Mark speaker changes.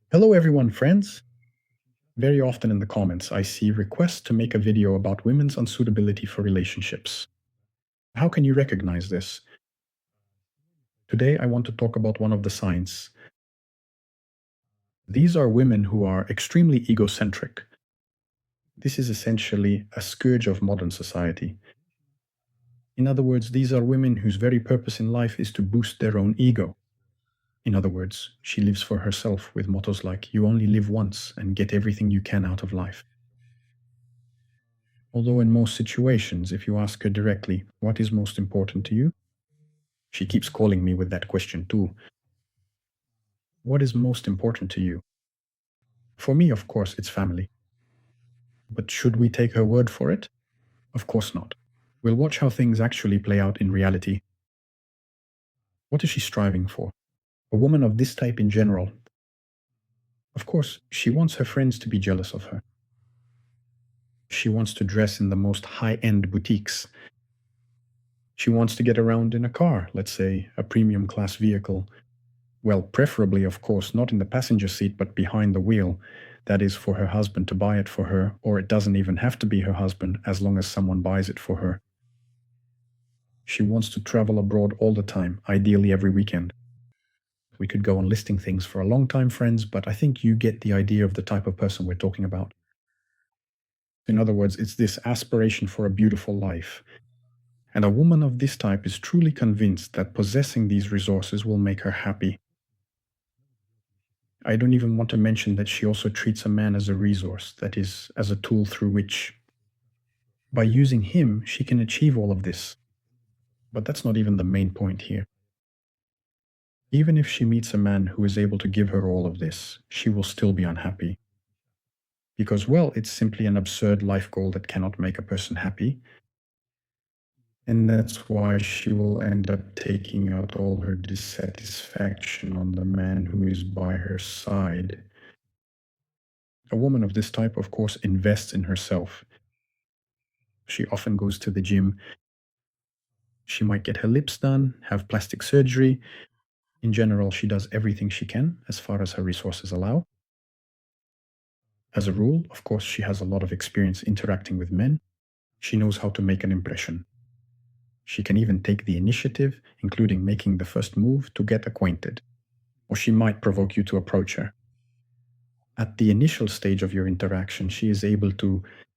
Speaker 1: Hello everyone, friends. Very often in the comments, I see requests to make a video about women's unsuitability for relationships. How can you recognize this? Today, I want to talk about one of the signs. These are women who are extremely egocentric. This is essentially a scourge of modern society. In other words, these are women whose very purpose in life is to boost their own ego. In other words, she lives for herself with mottos like, "You only live once and get everything you can out of life." Although in most situations, if you ask her directly, "What is most important to you?" She keeps calling me with that question too. What is most important to you? For me, of course, it's family. But should we take her word for it? Of course not. We'll watch how things actually play out in reality. What is she striving for? A woman of this type in general. Of course, she wants her friends to be jealous of her. She wants to dress in the most high-end boutiques. She wants to get around in a car, let's say a premium class vehicle. Well, preferably, of course, not in the passenger seat, but behind the wheel. That is for her husband to buy it for her, or it doesn't even have to be her husband as long as someone buys it for her. She wants to travel abroad all the time, ideally every weekend. We could go on listing things for a long time, friends, but I think you get the idea of the type of person we're talking about. In other words, it's this aspiration for a beautiful life. And a woman of this type is truly convinced that possessing these resources will make her happy. I don't even want to mention that she also treats a man as a resource, that is, as a tool through which, by using him, she can achieve all of this. But that's not even the main point here. Even if she meets a man who is able to give her all of this, she will still be unhappy. Because, well, it's simply an absurd life goal that cannot make a person happy. And that's why she will end up taking out all her dissatisfaction on the man who is by her side. A woman of this type, of course, invests in herself. She often goes to the gym. She might get her lips done, have plastic surgery. In general, she does everything she can as far as her resources allow. As a rule, of course, she has a lot of experience interacting with men. She knows how to make an impression. She can even take the initiative, including making the first move to get acquainted. Or she might provoke you to approach her. At the initial stage of your interaction, she is able to